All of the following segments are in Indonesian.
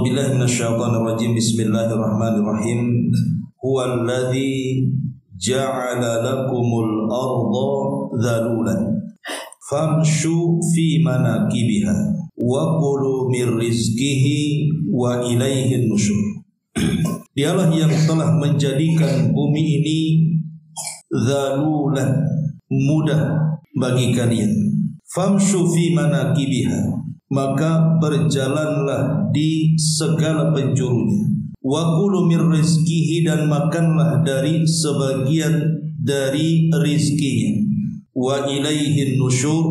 billahi minasyaitonir rajim. Bismillahirrahmanirrahim. Huwallazi ja'ala lakumul arda dhalulan famshu fi manakibiha wa kulu mir rizqihi wa ilaihin nusyur. Dialah yang telah menjadikan bumi ini dhalulan, mudah bagi kalian. Famshu fi manakibiha, maka berjalanlah di segala penjurunya. Wa kulu mir rizqihi, dan makanlah dari sebagian dari rizkinya. Wa ilaihin nusyur,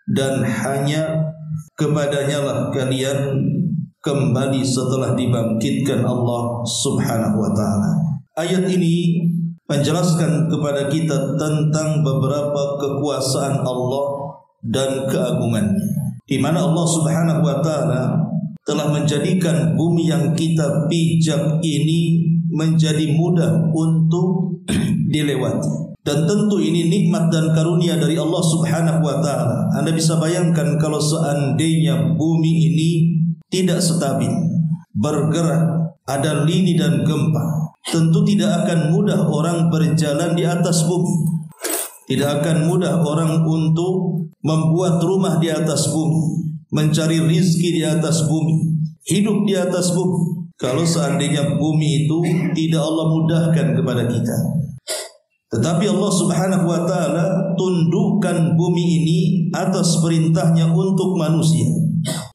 dan hanya kepadanya lah kalian kembali setelah dibangkitkan Allah Subhanahu wa taala. Ayat ini menjelaskan kepada kita tentang beberapa kekuasaan Allah dan keagungannya, di mana Allah Subhanahu wa taala telah menjadikan bumi yang kita pijak ini menjadi mudah untuk dilewati. Dan tentu ini nikmat dan karunia dari Allah Subhanahu wa taala. Anda bisa bayangkan kalau seandainya bumi ini tidak stabil, bergerak, ada lini dan gempa, tentu tidak akan mudah orang berjalan di atas bumi. Tidak akan mudah orang untuk membuat rumah di atas bumi, mencari rizki di atas bumi, hidup di atas bumi, kalau seandainya bumi itu tidak Allah mudahkan kepada kita. Tetapi Allah Subhanahu wa taala tundukkan bumi ini atas perintahnya untuk manusia.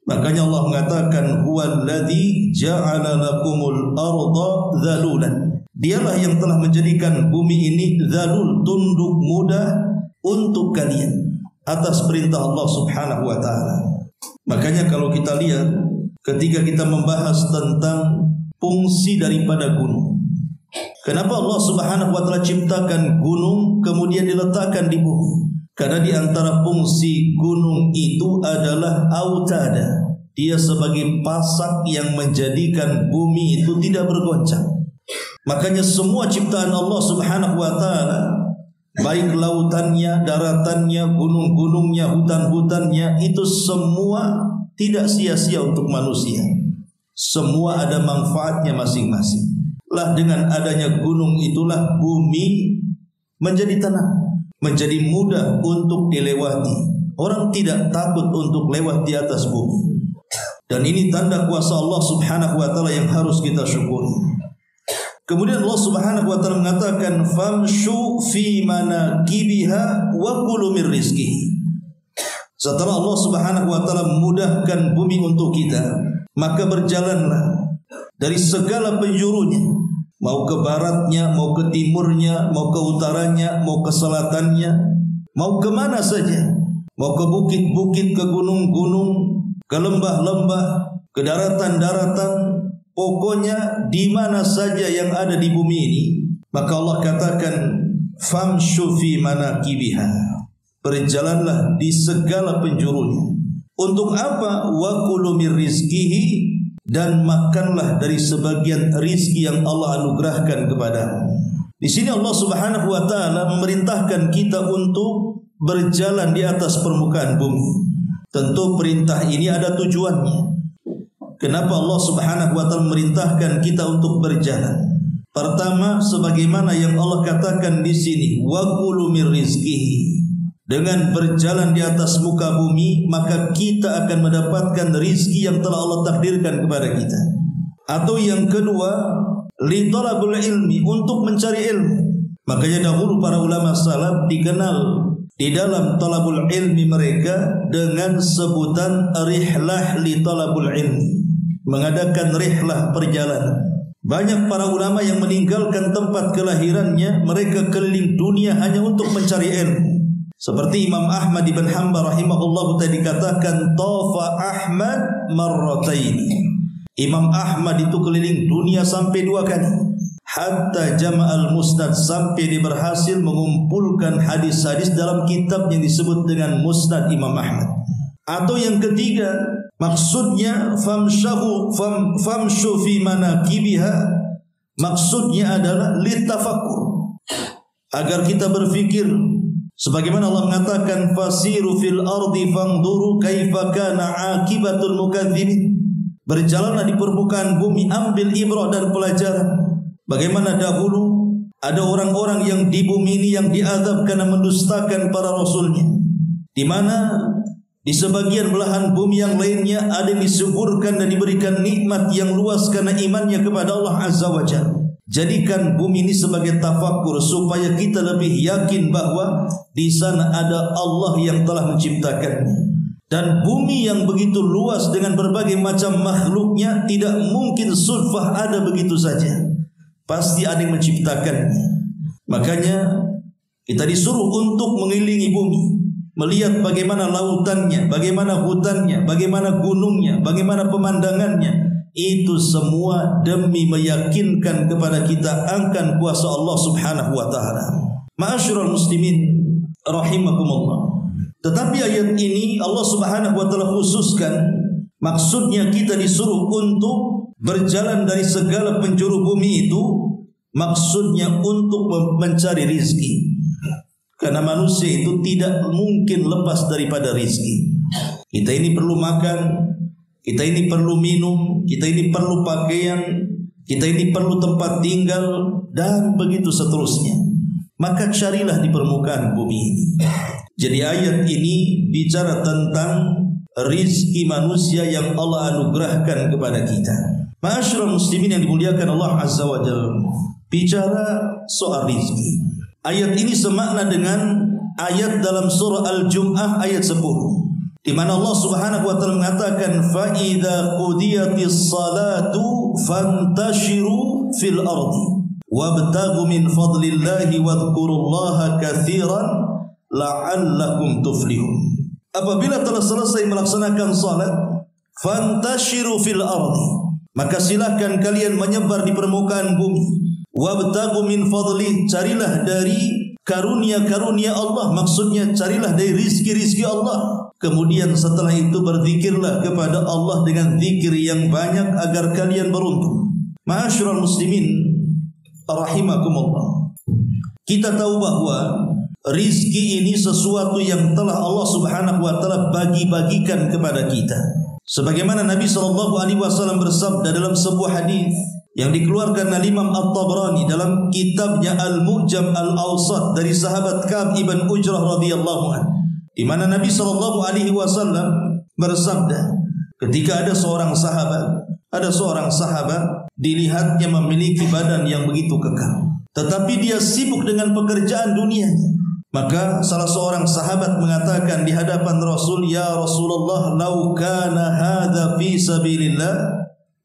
Makanya Allah mengatakan huwallazi ja'ala lakumul arda dhalulan. Dialah yang telah menjadikan bumi ini dzalul, tunduk mudah untuk kalian atas perintah Allah Subhanahu wa taala. Makanya kalau kita lihat ketika kita membahas tentang fungsi daripada gunung, kenapa Allah Subhanahu wa taala ciptakan gunung kemudian diletakkan di bumi? Karena di antara fungsi gunung itu adalah autada. Dia sebagai pasak yang menjadikan bumi itu tidak bergoncang. Makanya semua ciptaan Allah Subhanahu wa taala, baik lautannya, daratannya, gunung-gunungnya, hutan-hutannya, itu semua tidak sia-sia untuk manusia. Semua ada manfaatnya masing-masing. Lah dengan adanya gunung itulah bumi menjadi tenang, menjadi mudah untuk dilewati. Orang tidak takut untuk lewat di atas bumi. Dan ini tanda kuasa Allah Subhanahu wa taala yang harus kita syukuri. Kemudian Allah Subhanahu wa taala mengatakan famshu fi manakibiha wa kulu mir rizqihi. Setelah Allah Subhanahu wa taala memudahkan bumi untuk kita, maka berjalanlah dari segala penjurunya, mau ke baratnya, mau ke timurnya, mau ke utaranya, mau ke selatannya, mau ke mana saja, mau ke bukit-bukit, ke gunung-gunung, ke lembah-lembah, ke daratan-daratan, pokoknya di mana saja yang ada di bumi ini, maka Allah katakan famshu fi manakibiha, berjalanlah di segala penjurunya. Untuk apa? Wa kulu mir rizqihi, dan makanlah dari sebagian rizki yang Allah anugerahkan kepadamu. Di sini Allah Subhanahu wa taala memerintahkan kita untuk berjalan di atas permukaan bumi. Tentu perintah ini ada tujuannya. Kenapa Allah Subhanahu wa taala memerintahkan kita untuk berjalan? Pertama, sebagaimana yang Allah katakan di sini, wa kulu mir rizqihi. Dengan berjalan di atas muka bumi, maka kita akan mendapatkan rizki yang telah Allah takdirkan kepada kita. Atau yang kedua, li talabul ilmi, untuk mencari ilmu. Makanya dahulu para ulama salaf dikenal di dalam talabul ilmi mereka dengan sebutan rihlah li talabul ilmi, mengadakan rihlah, perjalanan. Banyak para ulama yang meninggalkan tempat kelahirannya, mereka keliling dunia hanya untuk mencari ilmu. Seperti Imam Ahmad ibn Hanbal rahimahullah tadi dikatakan tafa Ahmad marrataini. Imam Ahmad itu keliling dunia sampai 2 kali. Hatta jama'al musnad, sampai dia berhasil mengumpulkan hadis-hadis dalam kitab yang disebut dengan Musnad Imam Ahmad. Atau yang ketiga, maksudnya famshu fi manakibiha, maksudnya adalah litafakkur, agar kita berfikir. Sebagaimana Allah mengatakan fasiru fil ardi fangduru kaifa kana akibatul mukadzibin. Berjalanlah di permukaan bumi, ambil ibrah dan pelajaran. Bagaimana dahulu ada orang-orang yang di bumi ini yang diazab karena mendustakan para rasulnya, di mana di sebagian belahan bumi yang lainnya ada yang disuburkan dan diberikan nikmat yang luas karena imannya kepada Allah Azza wa Jalla. Jadikan bumi ini sebagai tafakur supaya kita lebih yakin bahwa di sana ada Allah yang telah menciptakannya. Dan bumi yang begitu luas dengan berbagai macam makhluknya tidak mungkin sudfah ada begitu saja. Pasti ada yang menciptakannya. Makanya kita disuruh untuk mengelilingi bumi, melihat bagaimana lautannya, bagaimana hutannya, bagaimana gunungnya, bagaimana pemandangannya. Itu semua demi meyakinkan kepada kita akan kuasa Allah Subhanahu wa taala. Ma'asyiral muslimin rahimakumullah. Tetapi ayat ini Allah Subhanahu wa taala khususkan, maksudnya kita disuruh untuk berjalan dari segala penjuru bumi itu, maksudnya untuk mencari rizki. Karena manusia itu tidak mungkin lepas daripada rizki. Kita ini perlu makan, kita ini perlu minum, kita ini perlu pakaian, kita ini perlu tempat tinggal, dan begitu seterusnya. Maka carilah di permukaan bumi ini. Jadi ayat ini bicara tentang rizki manusia yang Allah anugerahkan kepada kita. Ma'asyiral muslimin yang dimuliakan Allah Azza wa Jalla, bicara soal rizki. Ayat ini semakna dengan ayat dalam surah Al-Jum'ah ayat 10, di mana Allah Subhanahu wa taala mengatakan fa idza qudiyatis salatu fantashiru fil ardi wabtaghu min fadlillahi wadhkurullaha katsiran la'allakum tuflihun. Apabila telah selesai melaksanakan salat, fantashiru fil ardi, maka silakan kalian menyebar di permukaan bumi. Wabtaghu min fadli, carilah dari karunia-karunia Allah, maksudnya carilah dari rizki-rizki Allah. Kemudian setelah itu berzikirlah kepada Allah dengan zikir yang banyak agar kalian beruntung. Ma'asyiral muslimin rahimakumullah. Kita tahu bahwa rizki ini sesuatu yang telah Allah Subhanahu wa taala bagi-bagikan kepada kita. Sebagaimana Nabi SAW bersabda dalam sebuah hadis yang dikeluarkan oleh Imam At-Tabrani dalam kitabnya Al-Mu'jam Al-Awsat dari sahabat Ka'ab ibn Ujrah radhiyallahu anhu, di mana Nabi SAW bersabda, ketika ada seorang sahabat dilihatnya memiliki badan yang begitu kekal, tetapi dia sibuk dengan pekerjaan dunianya. Maka salah seorang sahabat mengatakan di hadapan Rasul, "Ya Rasulullah, lau kana hadza fi sabilillah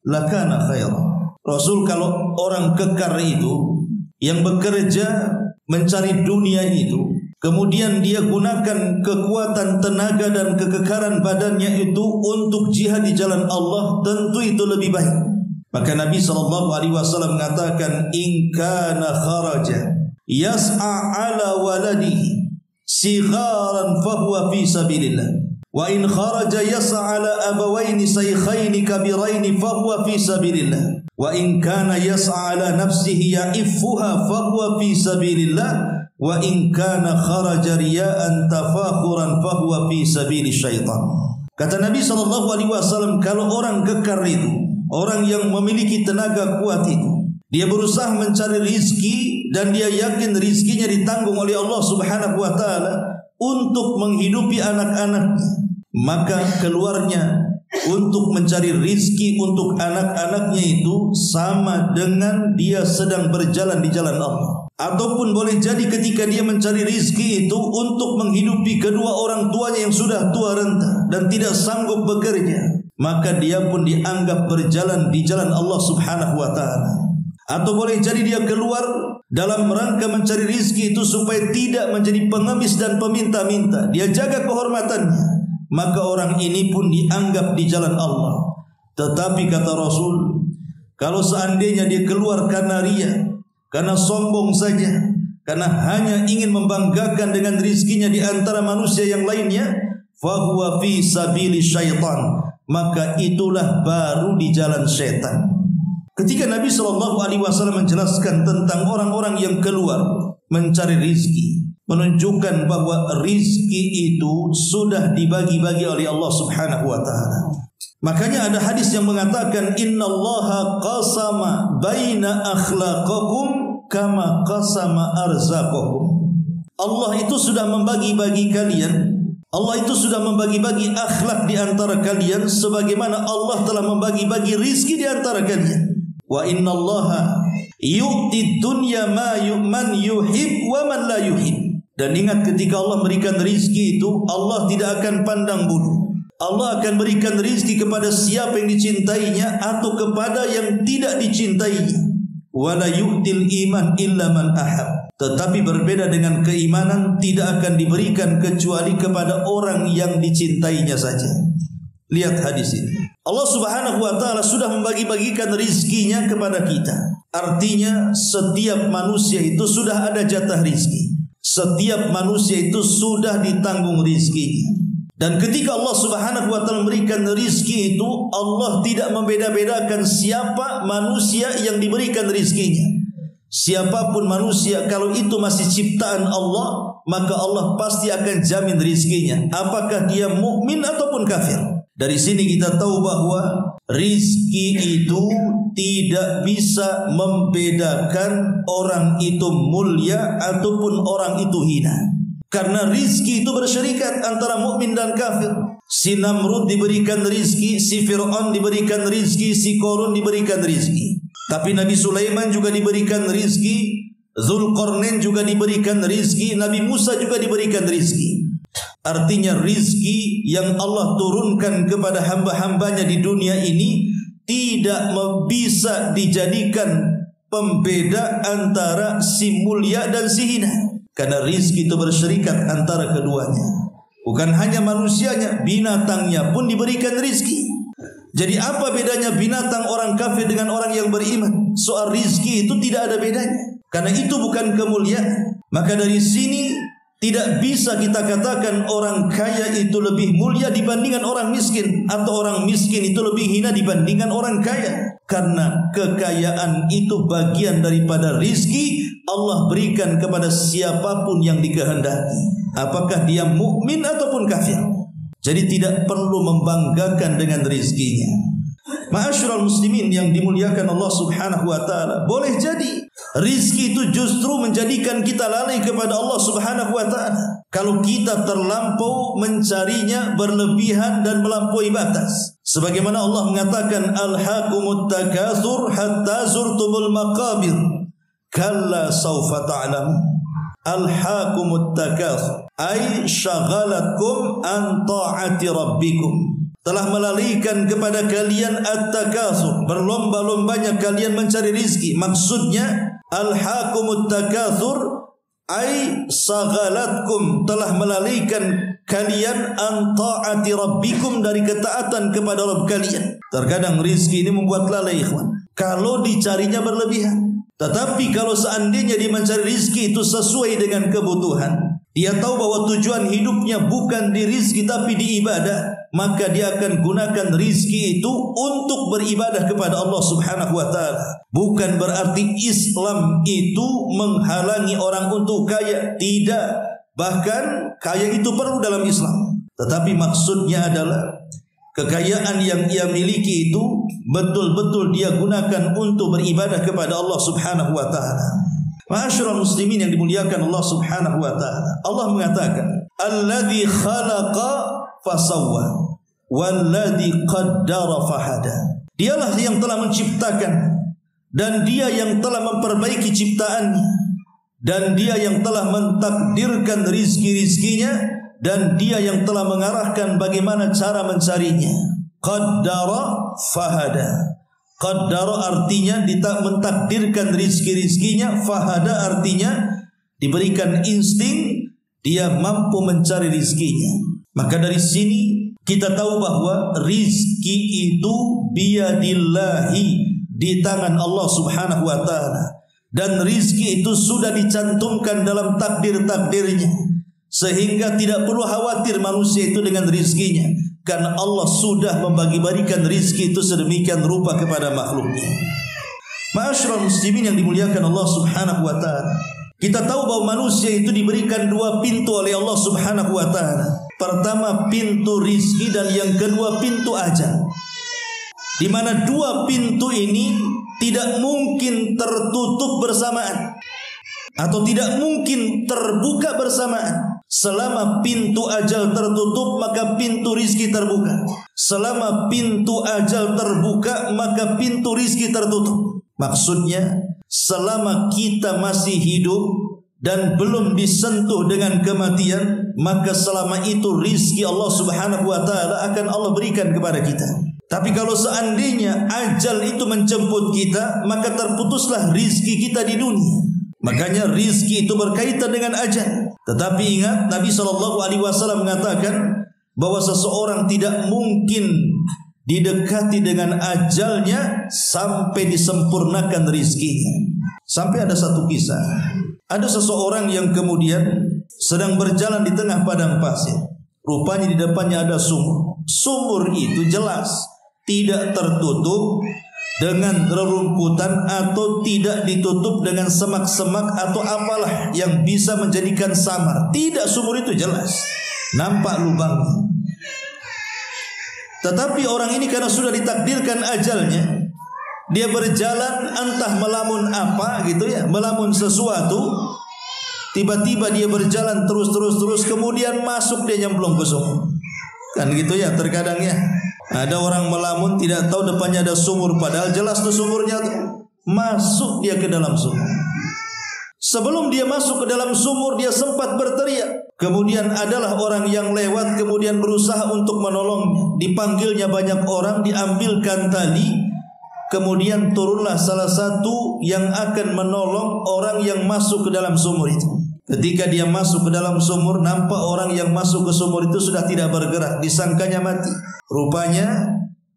lakana khairan." Rasul, kalau orang kekar itu yang bekerja mencari dunia itu, kemudian dia gunakan kekuatan tenaga dan kekekaran badannya itu untuk jihad di jalan Allah, tentu itu lebih baik. Maka Nabi SAW mengatakan, "In kana kharaja yas'a ala waladihi sigharan fahuwa fi sabilillah, wa in kharaja yas'a ala abawaini shaykhaini kabiraini fahuwa fi sabilillah, wa in kana yas'a ala nafsihi ya'iffuha fahuwa fi sabilillah, wa in kana kharaja riya'an tafakhuran fahuwa fi sabili syaitan." Kata Nabi SAW, kalau orang kekar itu, orang yang memiliki tenaga kuat itu, dia berusaha mencari rizki dan dia yakin rizkinya ditanggung oleh Allah Subhanahu wa taala untuk menghidupi anak-anaknya, maka keluarnya untuk mencari rizki untuk anak-anaknya itu sama dengan dia sedang berjalan di jalan Allah. Ataupun boleh jadi ketika dia mencari rizki itu untuk menghidupi kedua orang tuanya yang sudah tua renta dan tidak sanggup bekerja, maka dia pun dianggap berjalan di jalan Allah Subhanahu wa taala. Atau boleh jadi dia keluar dalam rangka mencari rizki itu supaya tidak menjadi pengemis dan peminta-minta, dia jaga kehormatannya, maka orang ini pun dianggap di jalan Allah. Tetapi kata Rasul, kalau seandainya dia keluar karena riya, karena sombong saja, karena hanya ingin membanggakan dengan rizkinya di antara manusia yang lainnya, fahuwa fi sabili syaitan, maka itulah baru di jalan syaitan. Ketika Nabi SAW menjelaskan tentang orang-orang yang keluar mencari rizki, menunjukkan bahwa rizki itu sudah dibagi-bagi oleh Allah Subhanahu wa ta'ala. Makanya ada hadis yang mengatakan innallaha qasama baina akhlaqakum kama qasama arzaqakum. Allah itu sudah membagi-bagi kalian. Allah itu sudah membagi-bagi akhlak di antara kalian sebagaimana Allah telah membagi-bagi rizki di antara kalian. Wa innallaha yu'ti dunya man yuhib wa man la yuhib. Dan ingat ketika Allah berikan rizki itu, Allah tidak akan pandang bulu. Allah akan berikan rizki kepada siapa yang dicintainya atau kepada yang tidak dicintainya. Wala yu'til iman illa man ahab. Tetapi berbeda dengan keimanan, tidak akan diberikan kecuali kepada orang yang dicintainya saja. Lihat hadis ini. Allah Subhanahu wa taala sudah membagi-bagikan rizkinya kepada kita. Artinya setiap manusia itu sudah ada jatah rizki. Setiap manusia itu sudah ditanggung rizkinya. Dan ketika Allah Subhanahu wa taala memberikan rizki itu, Allah tidak membeda-bedakan siapa manusia yang diberikan rizkinya. Siapapun manusia, kalau itu masih ciptaan Allah, maka Allah pasti akan jamin rizkinya, apakah dia mukmin ataupun kafir. Dari sini kita tahu bahwa rizki itu tidak bisa membedakan orang itu mulia ataupun orang itu hina. Karena rizki itu bersyarikat antara mukmin dan kafir. Si Namrud diberikan rizki, si Fir'aun diberikan rizki, si Qarun diberikan rizki. Tapi Nabi Sulaiman juga diberikan rizki, Zulkarnain juga diberikan rizki, Nabi Musa juga diberikan rizki. Artinya rizki yang Allah turunkan kepada hamba-hambanya di dunia ini tidak bisa dijadikan pembeda antara si mulia dan si hina. Karena rizki itu bersyarikat antara keduanya. Bukan hanya manusianya, binatangnya pun diberikan rizki. Jadi apa bedanya binatang orang kafir dengan orang yang beriman? Soal rizki itu tidak ada bedanya. Karena itu bukan kemuliaan. Maka dari sini tidak bisa kita katakan orang kaya itu lebih mulia dibandingkan orang miskin, atau orang miskin itu lebih hina dibandingkan orang kaya. Karena kekayaan itu bagian daripada rizki Allah berikan kepada siapapun yang dikehendaki, apakah dia mukmin ataupun kafir. Jadi tidak perlu membanggakan dengan rizkinya. Ma'asyiral muslimin yang dimuliakan Allah Subhanahu wa taala, boleh jadi rizki itu justru menjadikan kita lalai kepada Allah Subhanahu wa taala. Kalau kita terlampau mencarinya berlebihan dan melampaui batas. Sebagaimana Allah mengatakan alhaqumut takatsur hatta zurtumul maqabir. Kalla sawfa ta'lamun. Alhaqumut takatsur ay syaghalatkum an ta'ati rabbikum. Telah melalaikan kepada kalian at-takatsur, berlomba-lombanya kalian mencari rizki. Maksudnya alhaqumut takatsur ay saghalatkum, telah melalaikan kalian an ta'ati rabbikum, dari ketaatan kepada Rabb kalian. Terkadang rizki ini membuat lalai ikhwan kalau dicarinya berlebihan. Tetapi kalau seandainya dia mencari rizki itu sesuai dengan kebutuhan, dia tahu bahwa tujuan hidupnya bukan di rizki tapi di ibadah, maka dia akan gunakan rizki itu untuk beribadah kepada Allah Subhanahu wa taala. Bukan berarti Islam itu menghalangi orang untuk kaya, tidak. Bahkan kaya itu perlu dalam Islam. Tetapi maksudnya adalah kekayaan yang ia miliki itu betul-betul dia gunakan untuk beribadah kepada Allah Subhanahu wa taala. Ma'asyiral muslimin yang dimuliakan Allah Subhanahu wa taala, Allah mengatakan alladzi khalaqa fasawwa walladzi qaddara fahada. Dialah yang telah menciptakan dan dia yang telah memperbaiki ciptaannya, dan dia yang telah mentakdirkan rizki-rizkinya, dan dia yang telah mengarahkan bagaimana cara mencarinya. Qaddara fahada. Qaddara artinya mentakdirkan rizki-rizkinya, fahada artinya diberikan insting, dia mampu mencari rizkinya. Maka dari sini kita tahu bahwa rizki itu biyadillahi, di tangan Allah Subhanahu wa taala, dan rizki itu sudah dicantumkan dalam takdir-takdirnya, sehingga tidak perlu khawatir manusia itu dengan rizkinya, karena Allah sudah membagi-bagikan rizki itu sedemikian rupa kepada makhluknya. Ma'asyiral muslimin yang dimuliakan Allah Subhanahu wa taala, kita tahu bahwa manusia itu diberikan dua pintu oleh Allah Subhanahu wa taala. Pertama pintu rizki dan yang kedua pintu ajal. di mana dua pintu ini tidak mungkin tertutup bersamaan atau tidak mungkin terbuka bersamaan. Selama pintu ajal tertutup, maka pintu rizki terbuka. Selama pintu ajal terbuka, maka pintu rizki tertutup. Maksudnya, selama kita masih hidup dan belum disentuh dengan kematian, maka selama itu rizki Allah subhanahu wa ta'ala akan Allah berikan kepada kita. Tapi kalau seandainya ajal itu menjemput kita, maka terputuslah rizki kita di dunia. Makanya rizki itu berkaitan dengan ajal. Tetapi ingat, Nabi SAW mengatakan bahwa seseorang tidak mungkin didekati dengan ajalnya sampai disempurnakan rizkinya. Sampai ada satu kisah, ada seseorang yang kemudian sedang berjalan di tengah padang pasir. Rupanya di depannya ada sumur. Sumur itu jelas tidak tertutup dengan rerumputan atau tidak ditutup dengan semak-semak atau apalah yang bisa menjadikan samar. Tidak, sumur itu jelas nampak lubangnya. Tetapi orang ini karena sudah ditakdirkan ajalnya, dia berjalan entah melamun apa gitu ya, melamun sesuatu. Tiba-tiba dia berjalan terus, kemudian masuk, dia nyemplung ke sumur. Kan gitu ya terkadang ya. Ada orang melamun tidak tahu depannya ada sumur, padahal jelas tuh sumurnya tuh. Masuk dia ke dalam sumur. Sebelum dia masuk ke dalam sumur, dia sempat berteriak. Kemudian adalah orang yang lewat kemudian berusaha untuk menolongnya. Dipanggilnya banyak orang, diambilkan tali. Kemudian turunlah salah satu yang akan menolong orang yang masuk ke dalam sumur itu. Ketika dia masuk ke dalam sumur, nampak orang yang masuk ke sumur itu sudah tidak bergerak, disangkanya mati. Rupanya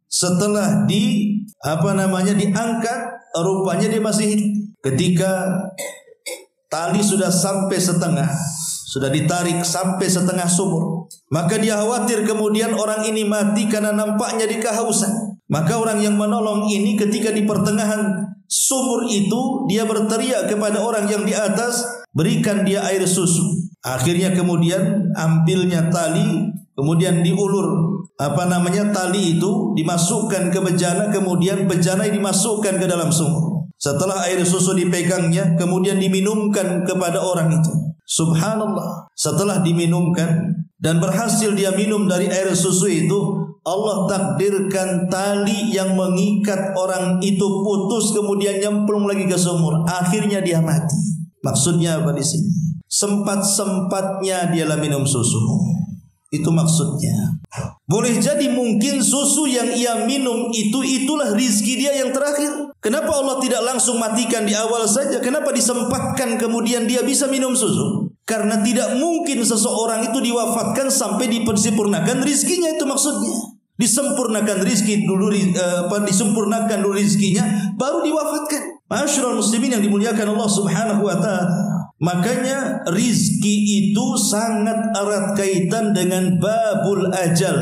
setelah diangkat, rupanya dia masih hidup. Ketika tali sudah sampai setengah, sudah ditarik sampai setengah sumur, maka dia khawatir kemudian orang ini mati karena nampaknya dikehausan. Maka orang yang menolong ini ketika di pertengahan sumur itu, dia berteriak kepada orang yang di atas, berikan dia air susu. Akhirnya kemudian ambilnya tali, kemudian diulur tali itu dimasukkan ke bejana, kemudian bejana dimasukkan ke dalam sumur. Setelah air susu dipegangnya, kemudian diminumkan kepada orang itu. Subhanallah, setelah diminumkan dan berhasil dia minum dari air susu itu, Allah takdirkan tali yang mengikat orang itu putus, kemudian nyemplung lagi ke sumur. Akhirnya dia mati. Maksudnya apa di sini? Sempat-sempatnya dia minum susu. Itu maksudnya. Boleh jadi mungkin susu yang ia minum itulah rizki dia yang terakhir. Kenapa Allah tidak langsung matikan di awal saja? Kenapa disempatkan kemudian dia bisa minum susu? Karena tidak mungkin seseorang itu diwafatkan sampai disempurnakan rizkinya, itu maksudnya. Disempurnakan rizki dulu, disempurnakan dulu rizkinya, baru diwafatkan. Ma'asyiral muslimin yang dimuliakan Allah subhanahu wa ta'ala. Makanya rizki itu sangat erat kaitan dengan babul ajal,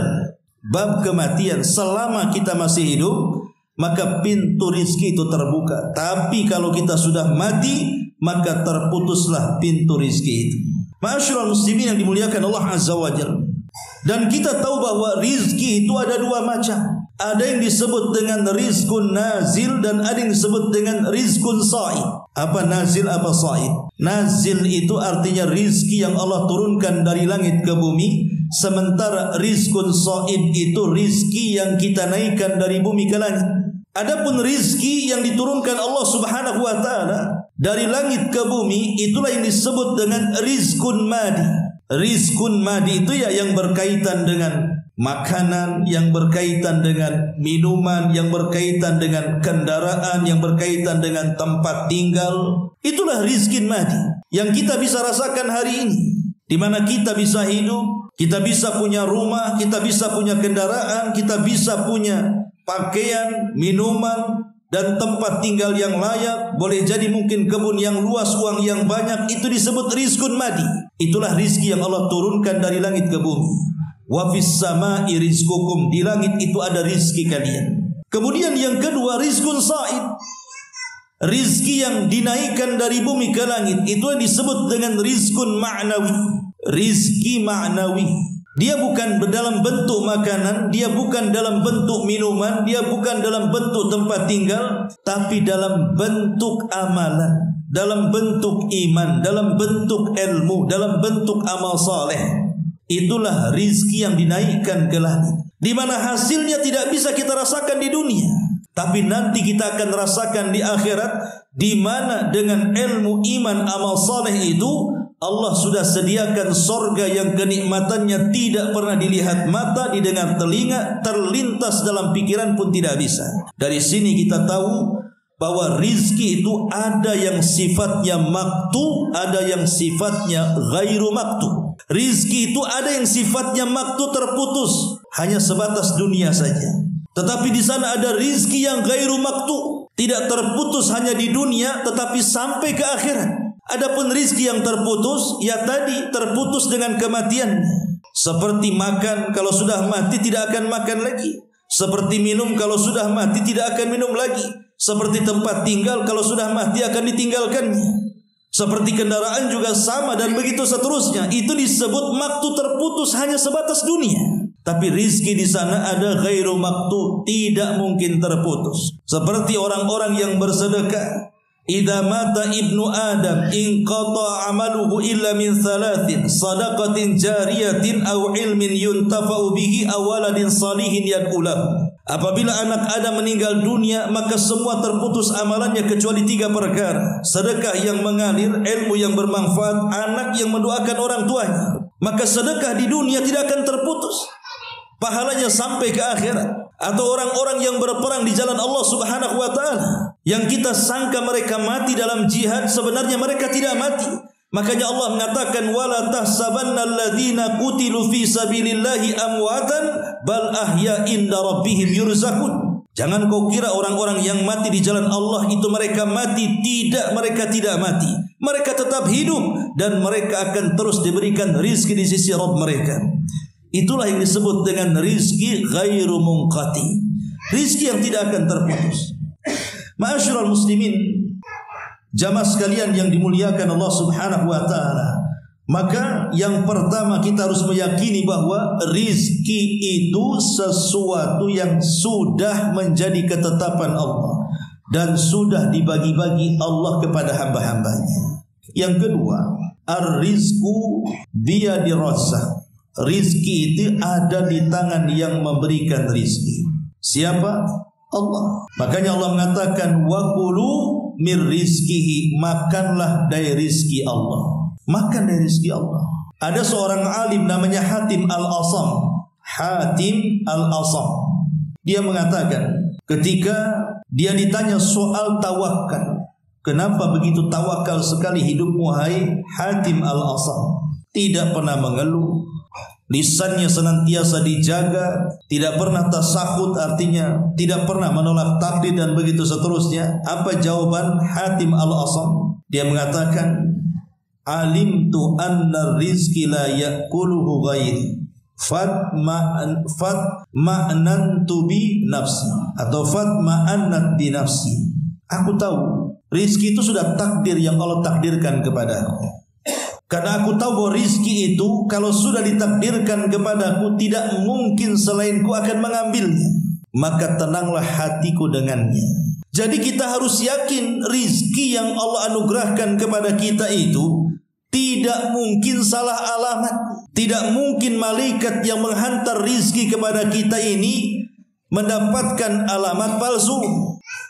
bab kematian. Selama kita masih hidup, maka pintu rizki itu terbuka. Tapi kalau kita sudah mati, maka terputuslah pintu rizki itu. Ma'asyiral muslimin yang dimuliakan Allah azza wa jalla. Dan kita tahu bahwa rizki itu ada dua macam. Ada yang disebut dengan rizkun nazil dan ada yang disebut dengan rizkun sa'id. Apa nazil, apa sa'id? Nazil itu artinya rizki yang Allah turunkan dari langit ke bumi. Sementara rizkun sa'id itu rizki yang kita naikkan dari bumi ke langit. Adapun rizki yang diturunkan Allah subhanahu wa ta'ala dari langit ke bumi, itulah yang disebut dengan rizkun madi. Rizkun madi itu ya yang berkaitan dengan makanan, yang berkaitan dengan minuman, yang berkaitan dengan kendaraan, yang berkaitan dengan tempat tinggal. Itulah rizkin madi yang kita bisa rasakan hari ini, di mana kita bisa hidup, kita bisa punya rumah, kita bisa punya kendaraan, kita bisa punya pakaian, minuman, dan tempat tinggal yang layak. Boleh jadi mungkin kebun yang luas, uang yang banyak. Itu disebut rizkun madi. Itulah rizki yang Allah turunkan dari langit ke bumi. Wa fis sama'i rizqukum, di langit itu ada rizki kalian. Kemudian yang kedua, rizkun sa'id, rizki yang dinaikkan dari bumi ke langit. Itu yang disebut dengan rizkun ma'nawi, rizki ma'nawi. Dia bukan dalam bentuk makanan, dia bukan dalam bentuk minuman, dia bukan dalam bentuk tempat tinggal, tapi dalam bentuk amalan, dalam bentuk iman, dalam bentuk ilmu, dalam bentuk amal saleh. Itulah rizki yang dinaikkan ke langit, di mana hasilnya tidak bisa kita rasakan di dunia, tapi nanti kita akan rasakan di akhirat, di mana dengan ilmu, iman, amal saleh itu Allah sudah sediakan sorga yang kenikmatannya tidak pernah dilihat mata, didengar telinga, terlintas dalam pikiran pun tidak bisa. Dari sini kita tahu bahwa rizki itu ada yang sifatnya maktu, ada yang sifatnya ghairu maktu. Rizki itu ada yang sifatnya maktu, terputus, hanya sebatas dunia saja. Tetapi di sana ada rizki yang ghairu maktu, tidak terputus hanya di dunia, tetapi sampai ke akhirat. Adapun rizki yang terputus, ya tadi terputus dengan kematian. Seperti makan, kalau sudah mati tidak akan makan lagi. Seperti minum, kalau sudah mati tidak akan minum lagi. Seperti tempat tinggal, kalau sudah mati akan ditinggalkannya. Seperti kendaraan juga sama, dan begitu seterusnya. Itu disebut maktu terputus, hanya sebatas dunia. Tapi rizki di sana ada ghairu maktu, tidak mungkin terputus. Seperti orang-orang yang bersedekah. Idza mata ibnu Adam inqata amaluhu illa min thalathin, sadaqatin jariyatin aw ilmin yuntafa'u bihi aw waladin salihin yad'ulahu. Apabila anak Adam meninggal dunia, maka semua terputus amalannya kecuali 3 perkara: sedekah yang mengalir, ilmu yang bermanfaat, anak yang mendoakan orang tuanya. Maka sedekah di dunia tidak akan terputus, pahalanya sampai ke akhirat. Atau orang-orang yang berperang di jalan Allah Subhanahu wa taala, yang kita sangka mereka mati dalam jihad, sebenarnya mereka tidak mati. Makanya Allah mengatakan wala tahsabanna alladziina qutilu fi sabilillahi amwatan bal ahya'in inda rabbihim yurzaqun. Jangan kau kira orang-orang yang mati di jalan Allah itu mereka mati. Tidak, mereka tidak mati. Mereka tetap hidup dan mereka akan terus diberikan rizki di sisi Rabb mereka. Itulah yang disebut dengan rizki ghairu munqati, rizki yang tidak akan terputus. Ma'asyiral muslimin, jamaah sekalian yang dimuliakan Allah Subhanahu wa taala, maka yang pertama kita harus meyakini bahwa rizki itu sesuatu yang sudah menjadi ketetapan Allah dan sudah dibagi-bagi Allah kepada hamba-hambanya. Yang kedua, ar-rizqu biyadi razzaq. Rizki itu ada di tangan yang memberikan rizki. Siapa? Allah. Makanya Allah mengatakan wa kulu mir rizkihi, makanlah dari rizki Allah. Makan dari rizki Allah. Ada seorang alim namanya Hatim Al-Asam. Hatim Al-Asam. Dia mengatakan ketika dia ditanya soal tawakal, kenapa begitu tawakal sekali hidupmu hai Hatim Al-Asam? Tidak pernah mengeluh, lisannya senantiasa dijaga, tidak pernah tasahud, artinya tidak pernah menolak takdir dan begitu seterusnya. Apa jawaban Hatim Al-Asam? Dia mengatakan, alimtu anna rizki la yakuluhu ghairi fatma'nantu bi nafsi, atau fatma'annat bi nafsi. Aku tahu rizki itu sudah takdir yang Allah takdirkan kepadaku. Karena aku tahu bahwa rizki itu kalau sudah ditakdirkan kepadaku, tidak mungkin selainku akan mengambilnya. Maka tenanglah hatiku dengannya. Jadi kita harus yakin rizki yang Allah anugerahkan kepada kita itu tidak mungkin salah alamat. Tidak mungkin malaikat yang menghantar rizki kepada kita ini mendapatkan alamat palsu.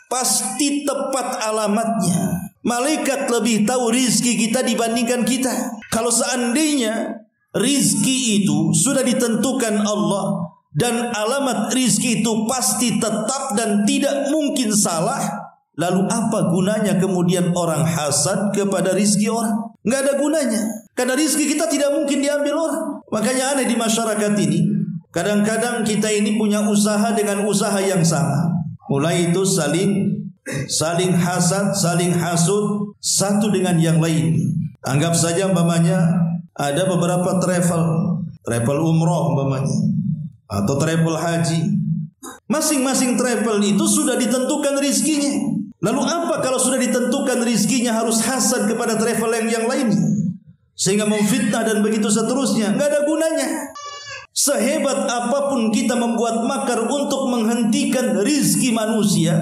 Pasti tepat alamatnya. Malaikat lebih tahu rizki kita dibandingkan kita. Kalau seandainya rizki itu sudah ditentukan Allah dan alamat rizki itu pasti tetap dan tidak mungkin salah, lalu apa gunanya kemudian orang hasad kepada rizki orang? Nggak ada gunanya. Karena rizki kita tidak mungkin diambil orang. Makanya aneh di masyarakat ini, kadang-kadang kita ini punya usaha dengan usaha yang sama. Mulai itu saling hasad, saling hasud satu dengan yang lain. Anggap saja umpamanya ada beberapa travel umroh umpamanya, atau travel haji. Masing-masing travel itu sudah ditentukan rizkinya. Lalu apa kalau sudah ditentukan rizkinya harus hasad kepada travel yang lainnya, sehingga memfitnah dan begitu seterusnya? Nggak ada gunanya. Sehebat apapun kita membuat makar untuk menghentikan rizki manusia,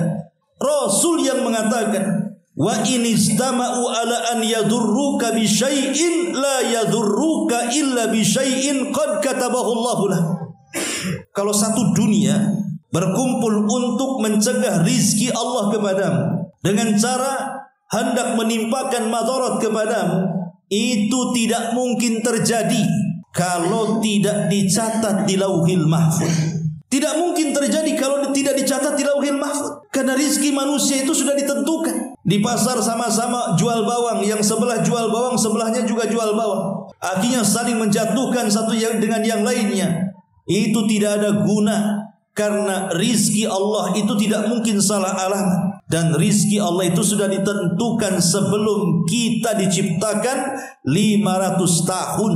Rasul yang mengatakan, wa in istama'u ala an yadurruka bi syai'in la yadurruka illa bi syai'in qad katabahu Allahu lah. Kalau satu dunia berkumpul untuk mencegah rizki Allah kepadamu dengan cara hendak menimpakan madarat kepadamu, itu tidak mungkin terjadi kalau tidak dicatat di Lauhil Mahfuz. Tidak mungkin terjadi kalau tidak dicatat di Lauhil Mahfuz. Karena rizki manusia itu sudah ditentukan. Di pasar sama-sama jual bawang, yang sebelah jual bawang, sebelahnya juga jual bawang. Akhirnya saling menjatuhkan satu yang dengan yang lainnya. Itu tidak ada guna. Karena rizki Allah itu tidak mungkin salah alamat. Dan rizki Allah itu sudah ditentukan sebelum kita diciptakan 500 tahun.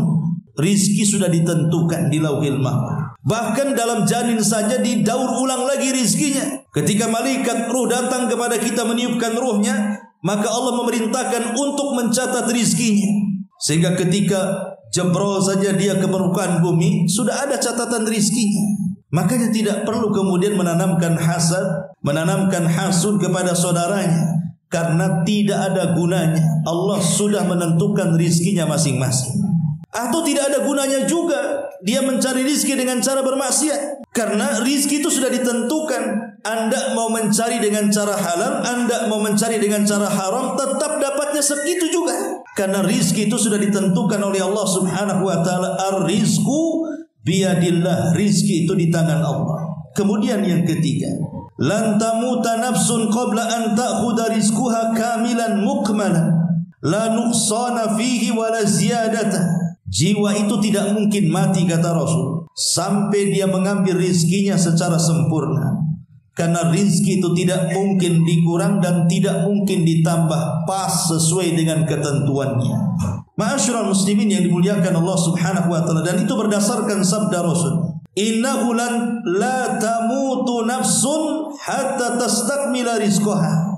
Rizki sudah ditentukan di Lauhil Mahfuz. Bahkan dalam janin saja didaur ulang lagi rizkinya. Ketika malaikat ruh datang kepada kita meniupkan ruhnya, maka Allah memerintahkan untuk mencatat rizkinya. Sehingga ketika jebrol saja dia ke permukaan bumi, sudah ada catatan rizkinya. Makanya tidak perlu kemudian menanamkan hasad, menanamkan hasud kepada saudaranya. Karena tidak ada gunanya. Allah sudah menentukan rizkinya masing-masing. Atau tidak ada gunanya juga dia mencari rizki dengan cara bermaksiat. Karena rizki itu sudah ditentukan. Anda mau mencari dengan cara halal, Anda mau mencari dengan cara haram, tetap dapatnya segitu juga. Karena rizki itu sudah ditentukan oleh Allah subhanahu wa ta'ala. Ar-rizku biyadillah. Rizki itu di tangan Allah. Kemudian yang ketiga, lan tamuta nafsun qabla an ta'khudha rizquha kamilan mukmalan la nuqsana fihi wa la ziyadata. Jiwa itu tidak mungkin mati, kata Rasul, sampai dia mengambil rizkinya secara sempurna. Karena rizki itu tidak mungkin dikurang dan tidak mungkin ditambah, pas sesuai dengan ketentuannya. Ma'asyiral muslimin yang dimuliakan Allah subhanahu wa ta'ala. Dan itu berdasarkan sabda Rasul, innahu la tamutu nafsun hatta tastakmila rizqaha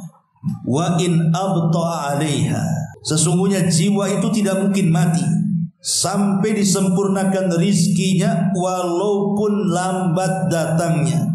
wa in abta'a 'alaiha. Sesungguhnya jiwa itu tidak mungkin mati sampai disempurnakan rizkinya, walaupun lambat datangnya,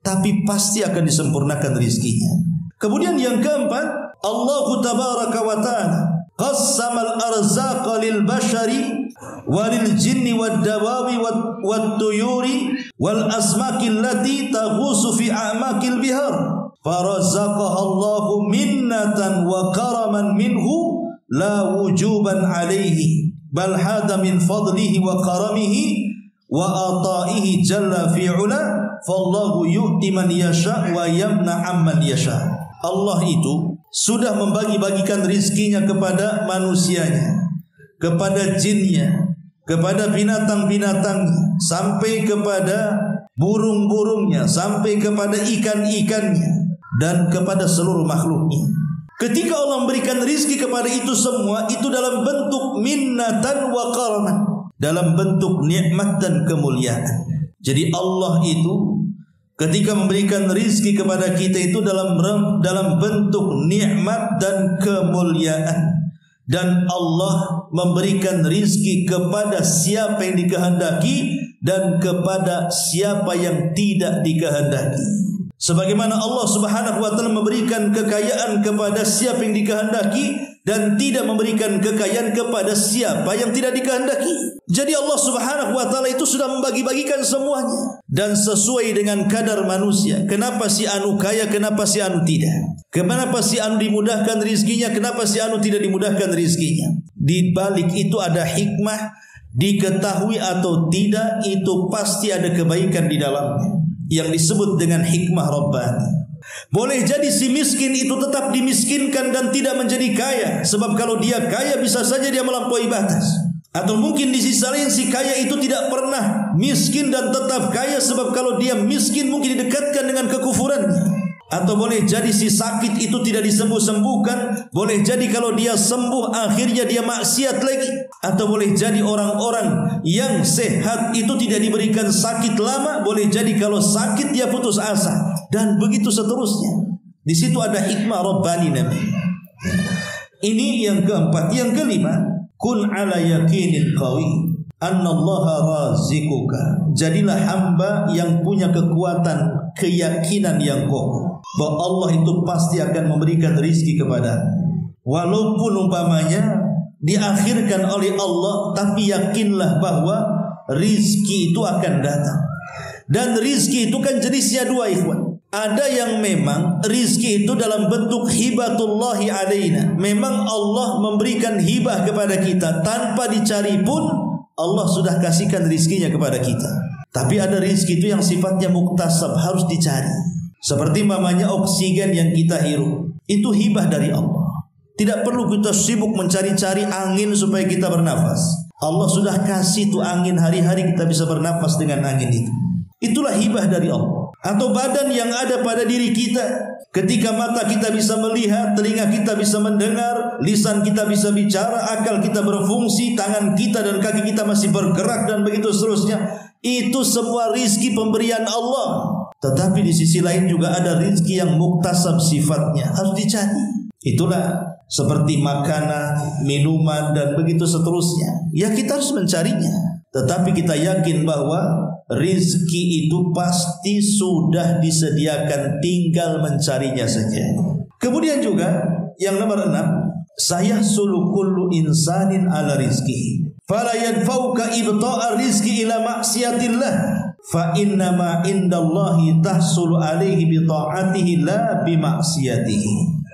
tapi pasti akan disempurnakan rizkinya. Kemudian yang keempat, Allah tabaraka wa ta'ala qassamal arzaqa lil bashari walil jinni wad dawabi wat tuyuri wal asmaki allati taghusu fi a'makil bihar farazaqaha Allahu minnatan wa karaman minhu la wujuban alaihi bal hada min fadlihi wa karamihi wa ataihi jalla fi'ula fallahu yu'ti man yasha wa yamna amman yasha. Allah itu sudah membagi-bagikan rizkinya kepada manusianya, kepada jinnya, kepada binatang-binatangnya, sampai kepada burung-burungnya, sampai kepada ikan-ikannya, dan kepada seluruh makhluknya. Ketika Allah memberikan rizki kepada itu semua, itu dalam bentuk minnatan wa karaman, dalam bentuk nikmat dan kemuliaan. Jadi Allah itu ketika memberikan rizki kepada kita itu dalam bentuk nikmat dan kemuliaan. Dan Allah memberikan rizki kepada siapa yang dikehendaki dan kepada siapa yang tidak dikehendaki. Sebagaimana Allah subhanahu wa ta'ala memberikan kekayaan kepada siapa yang dikehendaki dan tidak memberikan kekayaan kepada siapa yang tidak dikehendaki. Jadi Allah subhanahu wa ta'ala itu sudah membagi-bagikan semuanya. Dan sesuai dengan kadar manusia. Kenapa si anu kaya, kenapa si anu tidak. Kenapa si anu dimudahkan rizkinya, kenapa si anu tidak dimudahkan rizkinya. Di balik itu ada hikmah. Diketahui atau tidak, itu pasti ada kebaikan di dalamnya, yang disebut dengan hikmah Rabbani. Boleh jadi si miskin itu tetap dimiskinkan dan tidak menjadi kaya, sebab kalau dia kaya bisa saja dia melampaui batas. Atau mungkin di sisi lain si kaya itu tidak pernah miskin dan tetap kaya, sebab kalau dia miskin mungkin didekatkan dengan kekufurannya. Atau boleh jadi si sakit itu tidak disembuh-sembuhkan. Boleh jadi kalau dia sembuh akhirnya dia maksiat lagi. Atau boleh jadi orang-orang yang sehat itu tidak diberikan sakit lama. Boleh jadi kalau sakit dia putus asa. Dan begitu seterusnya. Di situ ada hikmah Rabbani namanya. Ini yang keempat. Yang kelima, kun ala yakinin qawi annallaha razikuka. Jadilah hamba yang punya kekuatan, keyakinan yang kokoh bahwa Allah itu pasti akan memberikan rizki kepada. Walaupun umpamanya diakhirkan oleh Allah, tapi yakinlah bahwa rizki itu akan datang. Dan rizki itu kan jenisnya dua, ikhwan. Ada yang memang rizki itu dalam bentuk hibatullahi alaina. Memang Allah memberikan hibah kepada kita tanpa dicari pun Allah sudah kasihkan rizkinya kepada kita. Tapi ada rizki itu yang sifatnya muktasab, harus dicari. Seperti mamanya oksigen yang kita hirup, itu hibah dari Allah. Tidak perlu kita sibuk mencari-cari angin supaya kita bernafas. Allah sudah kasih tuh angin, hari-hari kita bisa bernafas dengan angin itu. Itulah hibah dari Allah. Atau badan yang ada pada diri kita, ketika mata kita bisa melihat, telinga kita bisa mendengar, lisan kita bisa bicara, akal kita berfungsi, tangan kita dan kaki kita masih bergerak dan begitu seterusnya. Itu semua rizki pemberian Allah. Tetapi di sisi lain juga ada rizki yang muktasab sifatnya, harus dicari. Itulah seperti makanan, minuman dan begitu seterusnya. Ya kita harus mencarinya. Tetapi kita yakin bahwa rizki itu pasti sudah disediakan, tinggal mencarinya saja. Kemudian juga yang nomor 6, sayahsulu kullu insanin ala rizki fala yadfauka ibta'a rizki ila maksiatillah fa innama indallahi tahsulu alaihi bi ta'atihi la bi maksiatihi.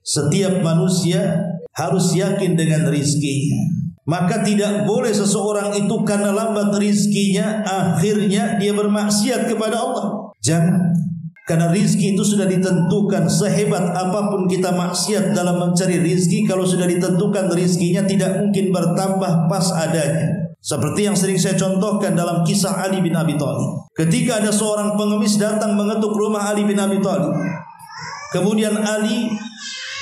Setiap manusia harus yakin dengan rizkinya. Maka tidak boleh seseorang itu karena lambat rizkinya akhirnya dia bermaksiat kepada Allah. Jangan. Karena rizki itu sudah ditentukan. Sehebat apapun kita maksiat dalam mencari rizki, kalau sudah ditentukan rizkinya tidak mungkin bertambah pas adanya. Seperti yang sering saya contohkan dalam kisah Ali bin Abi Thalib. Ketika ada seorang pengemis datang mengetuk rumah Ali bin Abi Thalib, kemudian Ali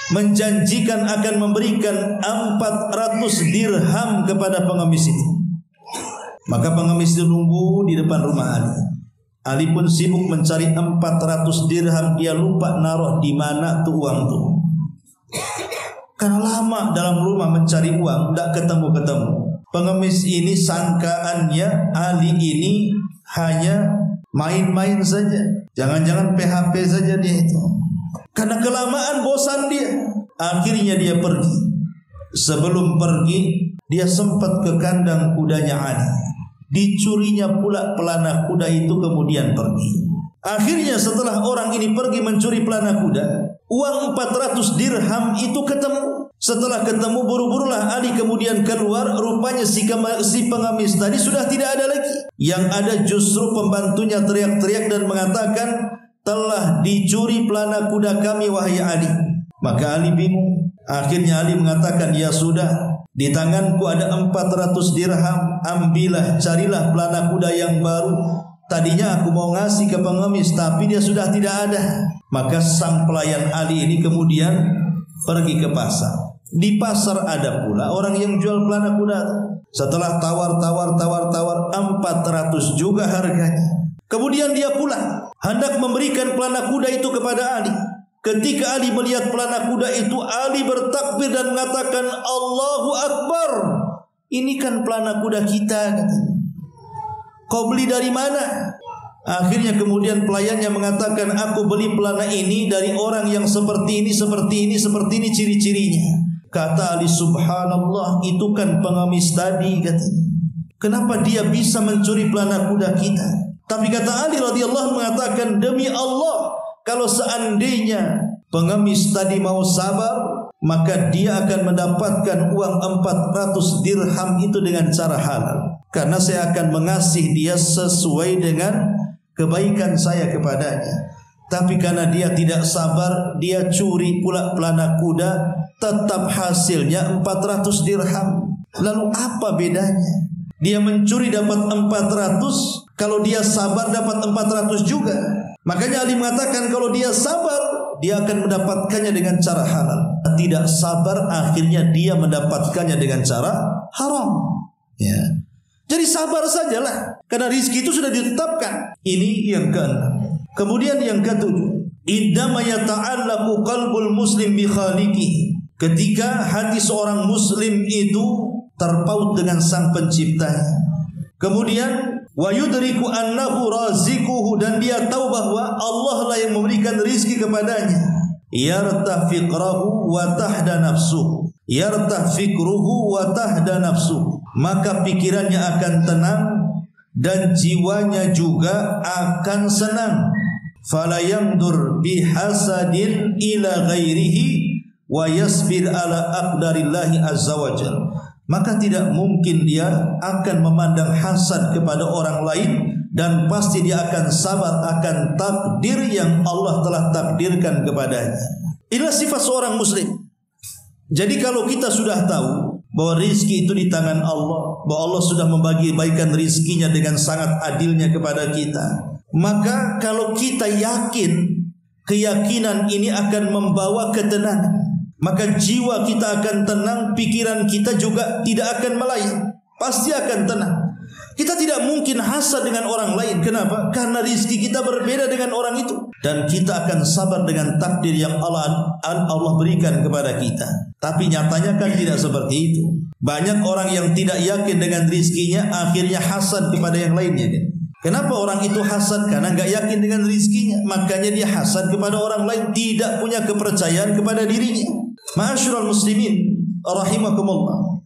menjanjikan akan memberikan 400 dirham kepada pengemis itu. Maka pengemis itu nunggu di depan rumah Ali. Ali pun sibuk mencari 400 dirham. Dia lupa naruh di mana tuh uang tuh. Karena lama dalam rumah mencari uang, tidak ketemu-ketemu. Pengemis ini sangkaannya Ali ini hanya main-main saja. Jangan-jangan PHP saja dia itu. Karena kelamaan bosan dia. Akhirnya dia pergi. Sebelum pergi, dia sempat ke kandang kudanya Ali. Dicurinya pula pelana kuda itu, kemudian pergi. Akhirnya setelah orang ini pergi mencuri pelana kuda, uang 400 dirham itu ketemu. Setelah ketemu, buru-burulah Ali kemudian keluar. Rupanya si pengemis tadi sudah tidak ada lagi. Yang ada justru pembantunya teriak-teriak dan mengatakan, telah dicuri pelana kuda kami wahai Ali. Maka Ali bingung. Akhirnya Ali mengatakan, ya sudah, di tanganku ada 400 dirham, ambillah, carilah pelana kuda yang baru. Tadinya aku mau ngasih ke pengemis, tapi dia sudah tidak ada. Maka sang pelayan Ali ini kemudian pergi ke pasar. Di pasar ada pula orang yang jual pelana kuda. Setelah tawar 400 juga harganya. Kemudian dia pulang, hendak memberikan pelana kuda itu kepada Ali. Ketika Ali melihat pelana kuda itu, Ali bertakbir dan mengatakan, Allahu Akbar. Ini kan pelana kuda kita, katanya. Kau beli dari mana? Akhirnya kemudian pelayannya mengatakan, aku beli pelana ini dari orang yang seperti ini ciri-cirinya. Kata Ali, subhanallah, itu kan pengemis tadi, katanya. Kenapa dia bisa mencuri pelana kuda kita? Tapi kata Ali radhiyallahu mengatakan, demi Allah, kalau seandainya pengemis tadi mau sabar, maka dia akan mendapatkan uang 400 dirham itu dengan cara halal. Karena saya akan mengasihi dia sesuai dengan kebaikan saya kepadanya. Tapi karena dia tidak sabar, dia curi pula pelana kuda, tetap hasilnya 400 dirham. Lalu apa bedanya? Dia mencuri dapat 400, kalau dia sabar dapat 400 juga. Makanya Ali mengatakan kalau dia sabar, dia akan mendapatkannya dengan cara halal. Tidak sabar, akhirnya dia mendapatkannya dengan cara haram. Ya. Jadi sabar sajalah, karena rizki itu sudah ditetapkan. Ini yang ke-6. Kemudian yang ke-7, indama yata'allaqu qalbul muslim bi khaliqihi. Ketika hati seorang muslim itu terpaut dengan sang penciptanya. Kemudian wa yudriku annahu razikuhu, dan dia tahu bahwa Allah lah yang memberikan rizki kepadanya. Yartah fikrahu wa tahda nafsuhu. Yartah fikruhu wa tahda nafsuhu. Maka pikirannya akan tenang dan jiwanya juga akan senang. Fala yandur bihasadin ila ghairihi wa yasbir ala aqdarillahi azza wajalla. Maka tidak mungkin dia akan memandang hasad kepada orang lain, dan pasti dia akan sabar akan takdir yang Allah telah takdirkan kepadanya. Inilah sifat seorang muslim. Jadi kalau kita sudah tahu bahwa rizki itu di tangan Allah, bahwa Allah sudah membagi-bagikan rizkinya dengan sangat adilnya kepada kita, maka kalau kita yakin, keyakinan ini akan membawa ketenangan, maka jiwa kita akan tenang, pikiran kita juga tidak akan melayang, pasti akan tenang. Kita tidak mungkin hasad dengan orang lain. Kenapa? Karena rizki kita berbeda dengan orang itu, dan kita akan sabar dengan takdir yang Allah berikan kepada kita. Tapi nyatanya kan tidak seperti itu. Banyak orang yang tidak yakin dengan rizkinya, akhirnya hasad kepada yang lainnya. Kenapa orang itu hasad? Karena nggak yakin dengan rizkinya, makanya dia hasad kepada orang lain, tidak punya kepercayaan kepada dirinya. Ma'asyiral muslimin rahimakumullah.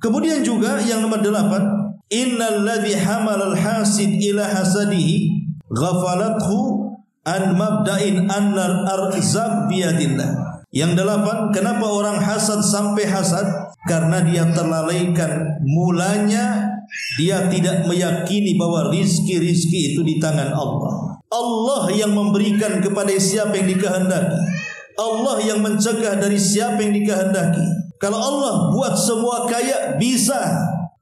Kemudian juga yang nomor 8, innal ladzi hamalal hasid ila hasadihi ghafalathu an mabda'in annar arzaq biyadillah. Yang 8, kenapa orang hasad sampai hasad? Karena dia terlalaikan mulanya, dia tidak meyakini bahwa rizki itu di tangan Allah. Allah yang memberikan kepada siapa yang dikehendaki, Allah yang mencegah dari siapa yang dikehendaki. Kalau Allah buat semua kaya bisa,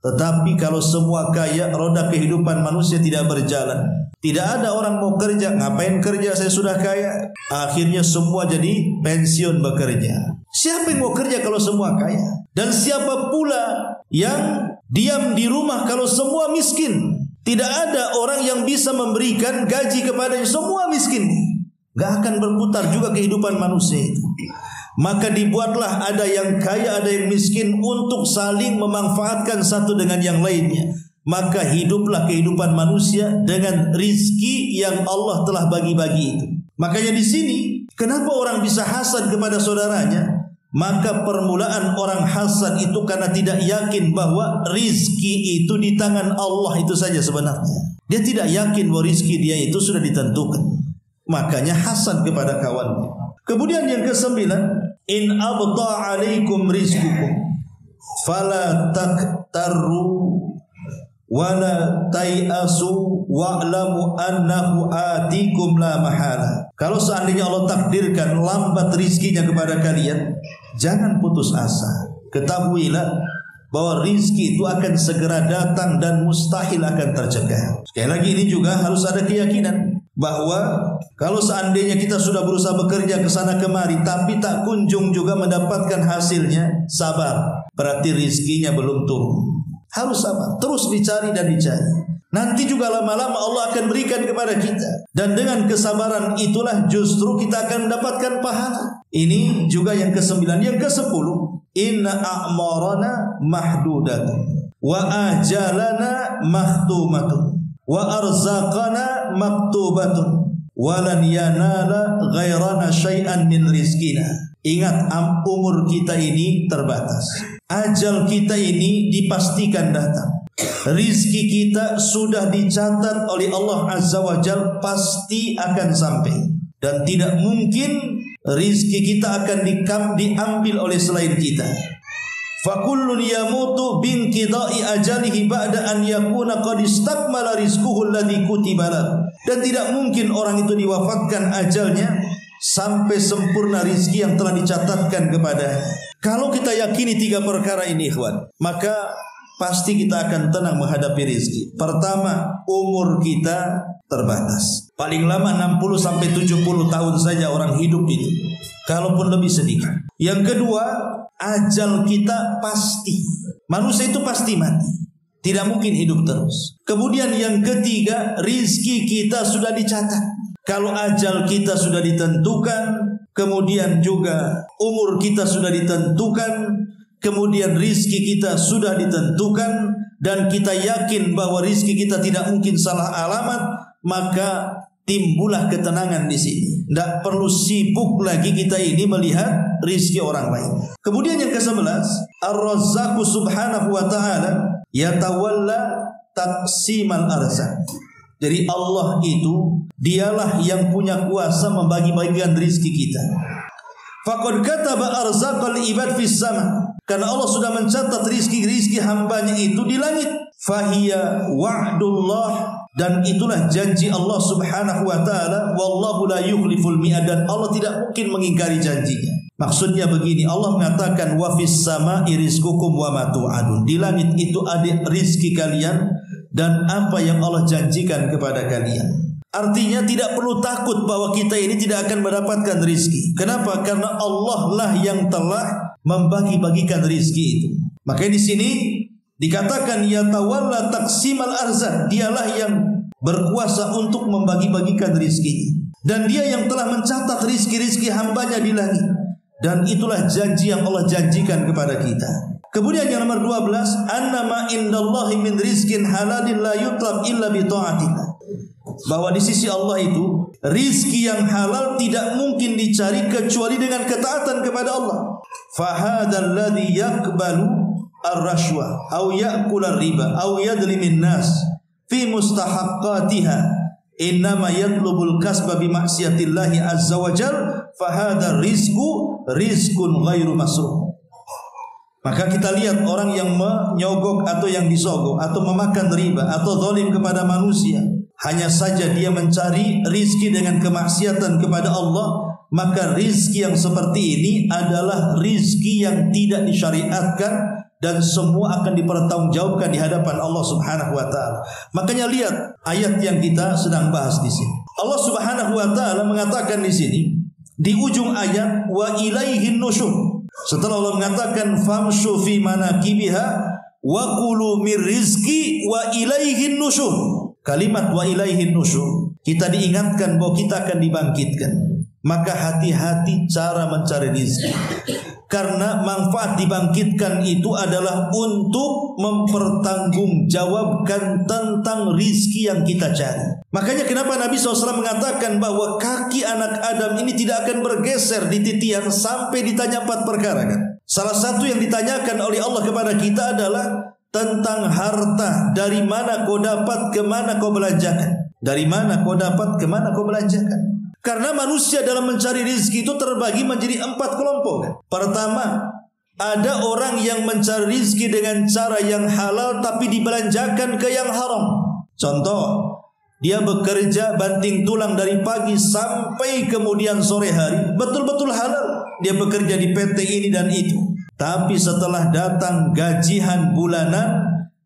tetapi kalau semua kaya, roda kehidupan manusia tidak berjalan. Tidak ada orang mau kerja, ngapain kerja, saya sudah kaya. Akhirnya semua jadi pensiun bekerja. Siapa yang mau kerja kalau semua kaya? Dan siapa pula yang diam di rumah kalau semua miskin? Tidak ada orang yang bisa memberikan gaji kepadanya, semua miskin. Gak akan berputar juga kehidupan manusia itu. Maka dibuatlah ada yang kaya, ada yang miskin, untuk saling memanfaatkan satu dengan yang lainnya. Maka hiduplah kehidupan manusia dengan rizki yang Allah telah bagi-bagi itu. Makanya di sini, kenapa orang bisa hasad kepada saudaranya? Maka permulaan orang hasad itu karena tidak yakin bahwa rizki itu di tangan Allah itu saja sebenarnya. Dia tidak yakin bahwa rizki dia itu sudah ditentukan. Makanya hasad kepada kawannya. Kemudian yang ke-9, in abta alaikum rizqukum fala taktaru wala tayasu wa'lamu annahu atikum la mahala. Kalau seandainya Allah takdirkan lambat rizkinya kepada kalian, jangan putus asa. Ketahuilah bahwa rizki itu akan segera datang dan mustahil akan tercegah. Sekali lagi ini juga harus ada keyakinan bahwa kalau seandainya kita sudah berusaha bekerja ke sana kemari tapi tak kunjung juga mendapatkan hasilnya, sabar. Berarti rizkinya belum turun. Harus sabar, terus dicari dan dicari. Nanti juga lama-lama Allah akan berikan kepada kita. Dan dengan kesabaran itulah justru kita akan mendapatkan pahala. Ini juga yang ke-9. Yang ke-10, inna a'marana mahdudatun wa ajalana makhtumatun wa arzaqana maktubatun walan yanala ghairana syai'an min rizkina. Ingat, umur kita ini terbatas. Ajal kita ini dipastikan datang. Rizki kita sudah dicatat oleh Allah Azza wa Jal, pasti akan sampai. Dan tidak mungkin rizki kita akan diambil oleh selain kita. Fakullun yamutu binqida'i ajalihi ba'da an yakuna qad istakmala rizquhu alladhi kutiba lahu. Dan tidak mungkin orang itu diwafatkan ajalnya sampai sempurna rizki yang telah dicatatkan kepada. Kalau kita yakini 3 perkara ini, ikhwan, maka pasti kita akan tenang menghadapi rizki. Pertama, umur kita terbatas. Paling lama 60 sampai 70 tahun saja orang hidup itu, kalaupun lebih sedikit. Yang kedua, ajal kita pasti. Manusia itu pasti mati, tidak mungkin hidup terus. Kemudian yang ketiga, rizki kita sudah dicatat. Kalau ajal kita sudah ditentukan, kemudian juga umur kita sudah ditentukan, kemudian rizki kita sudah ditentukan, dan kita yakin bahwa rizki kita tidak mungkin salah alamat, maka timbullah ketenangan di sini. Tidak perlu sibuk lagi kita ini melihat rizki orang lain. Kemudian yang ke-11, Ar-Razzaqu subhanahu wa ta'ala yatawalla taqsimal arzaq. Jadi Allah itu dialah yang punya kuasa membagi-bagikan rizki kita. Faqad kataba arzaqal ibad fis sama. Karena Allah sudah mencatat rizki-rizki hambanya itu di langit. Fahiya wa'dullah, dan itulah janji Allah subhanahu wa ta'ala. Wallahu la yukhliful mi'ad, dan Allah tidak mungkin mengingkari janjinya. Maksudnya begini, Allah mengatakan wa fis sama'i rizqukum wa ma tu'adun. Di langit itu ada rizki kalian dan apa yang Allah janjikan kepada kalian. Artinya tidak perlu takut bahwa kita ini tidak akan mendapatkan rizki. Kenapa? Karena Allah lah yang telah membagi-bagikan rizki itu. Makanya di sini dikatakan yatawalla taqsimal arzaq, dialah yang berkuasa untuk membagi-bagikan rizki. Dan dia yang telah mencatat rizki-rizki hambanya di langit. Dan itulah janji yang Allah janjikan kepada kita. Kemudian yang nomor 12, annama indallahi min rizkin halalin la yutlab illa bi ta'atillah. Bahwa di sisi Allah itu rizki yang halal tidak mungkin dicari kecuali dengan ketaatan kepada Allah. Fahadzal ladzi yaqbalu ar-rashwa aw ya'kul ar-riba aw yadlimin nas fi mustahaqqatiha innama yatlubul kasba bi ma'siyatillahi azza wa jalla fahadzal rizqun ghairu masruh. Maka kita lihat orang yang menyogok atau yang disogok atau memakan riba atau zalim kepada manusia, hanya saja dia mencari rizki dengan kemaksiatan kepada Allah, maka rizki yang seperti ini adalah rizki yang tidak disyariatkan dan semua akan dipertanggungjawabkan di hadapan Allah subhanahu wa ta'ala. Makanya lihat ayat yang kita sedang bahas di sini. Allah subhanahu wa ta'ala mengatakan di sini di ujung ayat wa ilaihin nusyur. Setelah Allah mengatakan famshu fi manakibiha wa kulu mir rizki wa ilaihin nusyur. Kalimat wa ilaihin nusyur, kita diingatkan bahwa kita akan dibangkitkan. Maka hati-hati cara mencari rizki. Karena manfaat dibangkitkan itu adalah untuk mempertanggungjawabkan tentang rizki yang kita cari. Makanya kenapa Nabi SAW mengatakan bahwa kaki anak Adam ini tidak akan bergeser di titian sampai ditanya 4 perkara kan? Salah satu yang ditanyakan oleh Allah kepada kita adalah tentang harta. Dari mana kau dapat, kemana kau belanjakan? Dari mana kau dapat, kemana kau belanjakan? Karena manusia dalam mencari rezeki itu terbagi menjadi 4 kelompok. Pertama, ada orang yang mencari rezeki dengan cara yang halal tapi dibelanjakan ke yang haram. Contoh, dia bekerja banting tulang dari pagi sampai kemudian sore hari, betul-betul halal. Dia bekerja di PT ini dan itu. Tapi setelah datang gajian bulanan,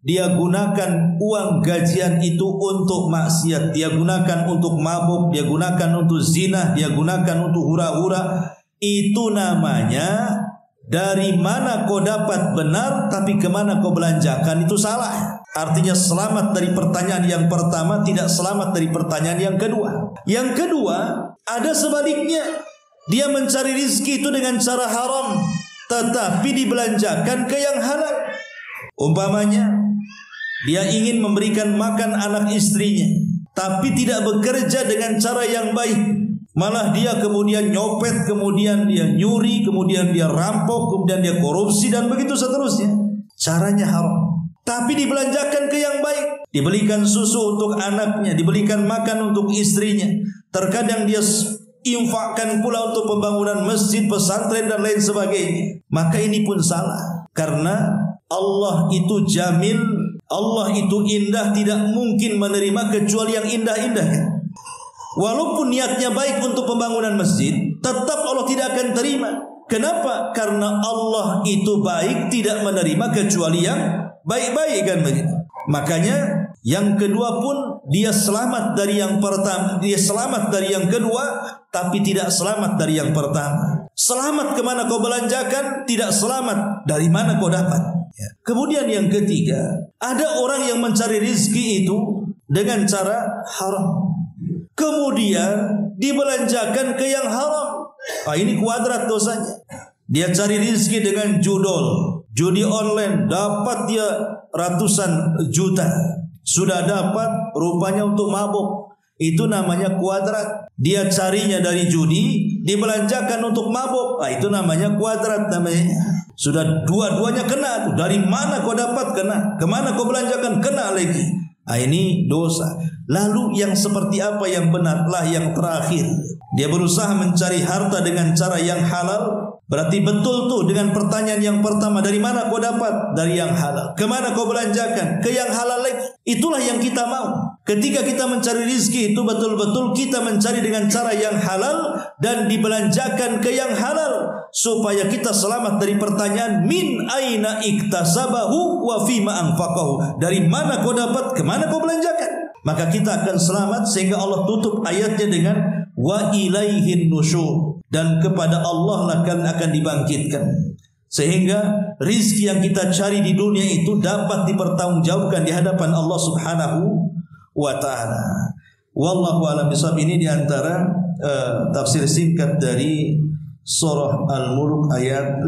dia gunakan uang gajian itu untuk maksiat. Dia gunakan untuk mabuk, dia gunakan untuk zina, dia gunakan untuk hura-hura. Itu namanya dari mana kau dapat benar, tapi kemana kau belanjakan itu salah. Artinya selamat dari pertanyaan yang pertama, tidak selamat dari pertanyaan yang kedua. Yang kedua, ada sebaliknya. Dia mencari rezeki itu dengan cara haram, tetapi dibelanjakan ke yang halal. Umpamanya, dia ingin memberikan makan anak istrinya, tapi tidak bekerja dengan cara yang baik. Malah dia kemudian nyopet, kemudian dia nyuri, kemudian dia rampok, kemudian dia korupsi, dan begitu seterusnya. Caranya haram, tapi dibelanjakan ke yang baik. Dibelikan susu untuk anaknya, dibelikan makan untuk istrinya. Terkadang dia infakkan pula untuk pembangunan masjid, pesantren, dan lain sebagainya. Maka ini pun salah. Karena Allah itu jamil, Allah itu indah, tidak mungkin menerima kecuali yang indah-indah. Walaupun niatnya baik untuk pembangunan masjid, tetap Allah tidak akan terima. Kenapa? Karena Allah itu baik, tidak menerima kecuali yang baik-baik kan begitu. Makanya yang kedua pun dia selamat dari yang pertama, dia selamat dari yang kedua, tapi tidak selamat dari yang pertama. Selamat kemana kau belanjakan, tidak selamat dari mana kau dapat. Kemudian yang ketiga, ada orang yang mencari rezeki itu dengan cara haram, kemudian dibelanjakan ke yang haram. Ini kuadrat dosanya. Dia cari rizki dengan judi online, dapat dia ratusan juta. Sudah dapat, rupanya untuk mabuk. Itu namanya kuadrat. Dia carinya dari judi, dibelanjakan untuk mabuk. Itu namanya kuadrat namanya. Sudah dua-duanya kena tuh. Dari mana kau dapat kena? Kemana kau belanjakan kena lagi. Ini dosa. Lalu yang seperti apa yang benarlah yang terakhir? Dia berusaha mencari harta dengan cara yang halal. Berarti betul tuh dengan pertanyaan yang pertama, dari mana kau dapat? Dari yang halal. Kemana kau belanjakan? Ke yang halal lagi. Itulah yang kita mau. Ketika kita mencari rizki itu betul-betul kita mencari dengan cara yang halal dan dibelanjakan ke yang halal, supaya kita selamat dari pertanyaan min aina iktasabahu wa fima anfaqahu. Dari mana kau dapat? Kemana kau belanjakan? Maka kita akan selamat, sehingga Allah tutup ayatnya dengan wa ilaihin nusyur, dan kepada Allah lah akan dibangkitkan. Sehingga rizki yang kita cari di dunia itu dapat dipertanggungjawabkan di hadapan Allah Subhanahu wa ta'ala. Wallahu a'lam bishawab. Ini diantara tafsir singkat dari surah Al-Mulk ayat 15.